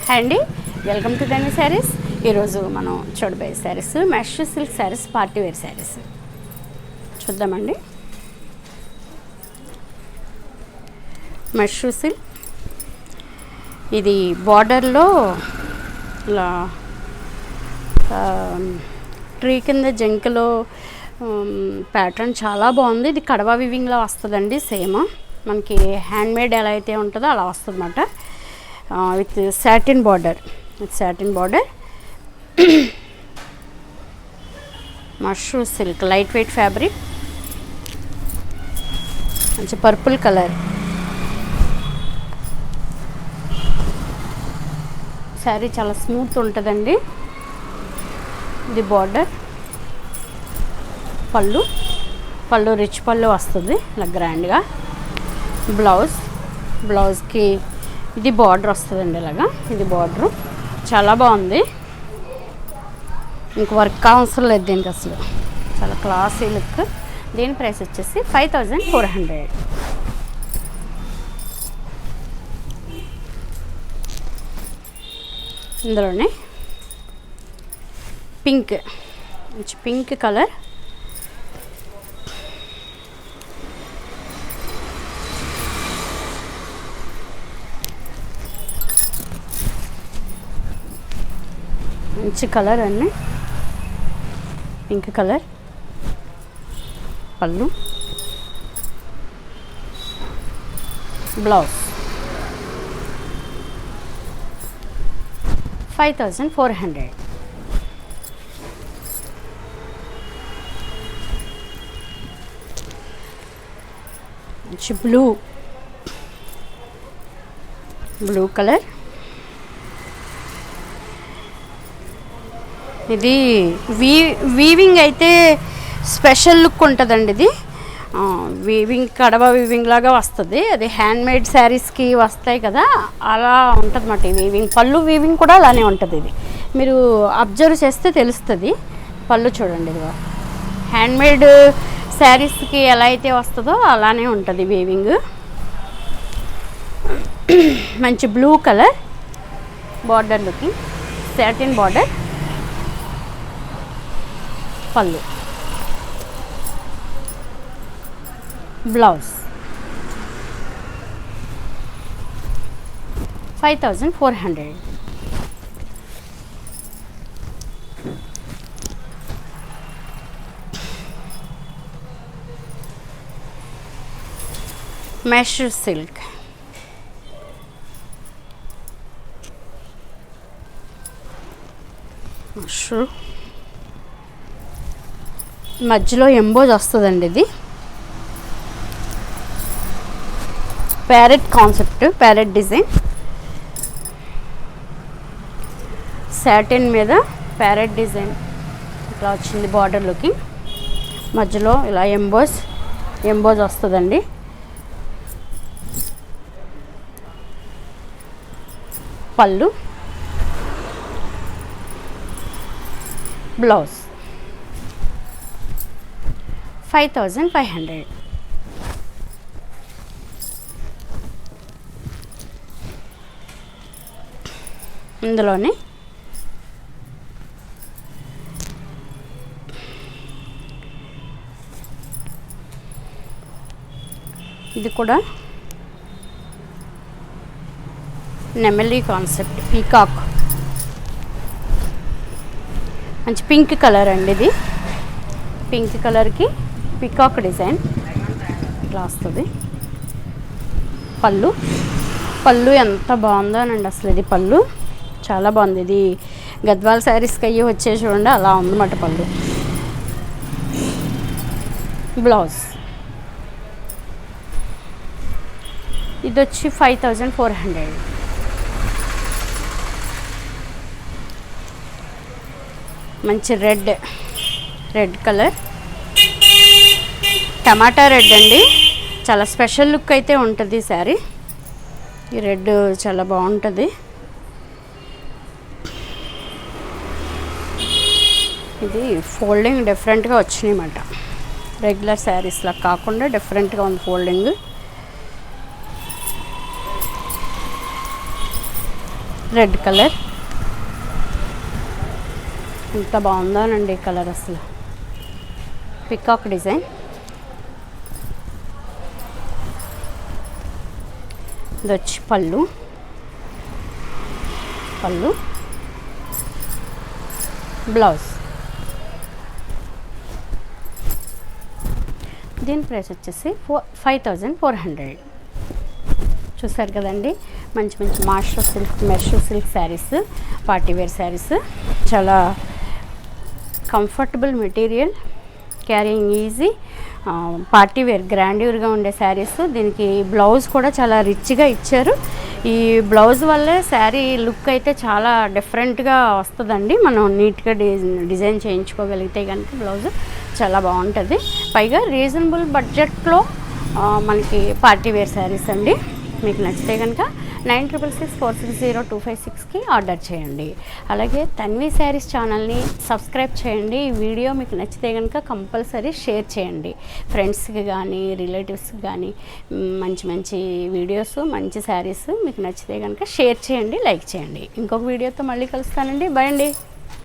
Hi అండి, welcome to Dhanvi saris. ఈరోజు మనం చూడబోయే saris mesh silk saris, party wear saris చూద్దామండి. మెష్ సిల్క్ ఇది బార్డర్లో ఇలా ట్రీ కింద జంకలో ప్యాటర్న్ చాలా బాగుంది. ఇది కడవా వివింగ్లో వస్తుందండి. సేమ్ మనకి హ్యాండ్మేడ్ ఎలా అయితే ఉంటుందో అలా వస్తుంది అన్నమాట. With satin border, mushroom silk light weight fabric, మంచి పర్పుల్ కలర్. శారీ చాలా స్మూత్ ఉంటుందండి. ఇది బార్డర్, పళ్ళు రిచ్ పళ్ళు వస్తుంది ఇలా గ్రాండ్గా. బ్లౌజ్కి ఇది బార్డర్ వస్తుందండి ఇలాగా. ఇది బార్డరు చాలా బాగుంది. ఇంక వర్క్ అవసరం లేదు దీనికి అసలు. చాలా క్లాసీ లుక్. దీని ప్రైస్ వచ్చేసి 5400. ఇందులోనే మంచి పింక్ కలర్, మంచి కలర్ అండి. పింక్ కలర్, పళ్ళు, బ్లౌజ్ 5400. మంచి బ్లూ కలర్. ఇది వీవింగ్ అయితే స్పెషల్ లుక్ ఉంటుందండి. ఇది వీవింగ్, కడవ వీవింగ్ లాగా వస్తుంది. అది హ్యాండ్మేడ్ శారీస్కి వస్తాయి కదా, అలా ఉంటుంది అన్నమాట. ఈ వీవింగ్, పళ్ళు వీవింగ్ కూడా అలానే ఉంటుంది. ఇది మీరు అబ్జర్వ్ చేస్తే తెలుస్తుంది. పళ్ళు చూడండి, ఇది హ్యాండ్మేడ్ శారీస్కి ఎలా అయితే వస్తుందో అలానే ఉంటుంది వీవింగ్. మంచి blue colour border looking, satin border, పళ్ళు, బ్లౌజ్ 5400. మెష్ సిల్క్ మధ్యలో ఎంబోజ్ వస్తుందండి. ఇది parrot concept, parrot design. Satin మీద ప్యారెట్ డిజైన్ ఇట్లా వచ్చింది బార్డర్లోకి. మధ్యలో ఇలా ఎంబోజ్ వస్తుందండి. పళ్ళు, బ్లౌజ్ 5500. ఇందులోనే ఇది కూడా నెమలి కాన్సెప్ట్, పీకాక్, మంచి పింక్ కలర్ అండి. ఇది పింక్ కలర్కి పీకాక్ డిజైన్ ఇట్లా వస్తుంది. పళ్ళు ఎంత బాగుందోనండి అసలు. ఇది పళ్ళు చాలా బాగుంది. ఇది గద్వాల్ శారీస్కి అయ్యి వచ్చే చూడండి, అలా ఉందన్నమాట పళ్ళు. బ్లౌజ్ ఇది వచ్చి 5400. మంచి రెడ్ కలర్, టమాటా రెడ్ అండి. చాలా స్పెషల్ లుక్ అయితే ఉంటుంది ఈ శారీ. ఈ రెడ్ చాలా బాగుంటుంది. ఇది ఫోల్డింగ్ డిఫరెంట్గా వచ్చినాయి అన్నమాట. రెగ్యులర్ శారీస్లా కాకుండా డిఫరెంట్గా ఉంది ఫోల్డింగ్. రెడ్ కలర్ ఎంత బాగుందోనండి ఈ కలర్ అసలు. పికాక్ డిజైన్, ఇది వచ్చి పళ్ళు, బ్లౌజ్. దీని ప్రైస్ వచ్చేసి 5400. చూసారు కదండి, మంచి మంచి master silk, mesh silk saris, party wear saris. చాలా comfortable material, carrying easy, party wear గ్రాండ్యూర్గా ఉండే శారీస్. దీనికి బ్లౌజ్ కూడా చాలా రిచ్గా ఇచ్చారు. ఈ బ్లౌజ్ వల్లే శారీ లుక్ అయితే చాలా డిఫరెంట్గా వస్తుందండి. మనం నీట్గా డిజైన్ చేయించుకోగలిగితే కనుక బ్లౌజ్ చాలా బాగుంటుంది. పైగా రీజనబుల్ బడ్జెట్లో మనకి పార్టీవేర్ శారీస్ అండి. మీకు నచ్చితే కనుక 9664602556కి ఆర్డర్ చేయండి. అలాగే తన్వి శారీస్ ఛానల్ని సబ్స్క్రైబ్ చేయండి. ఈ వీడియో మీకు నచ్చితే కనుక కంపల్సరీ షేర్ చేయండి ఫ్రెండ్స్కి కానీ రిలేటివ్స్కి కానీ. మంచి మంచి వీడియోస్, మంచి శారీస్ మీకు నచ్చితే కనుక షేర్ చేయండి, లైక్ చేయండి. ఇంకొక వీడియోతో మళ్ళీ కలుస్తానండి. బాయ్ అండి.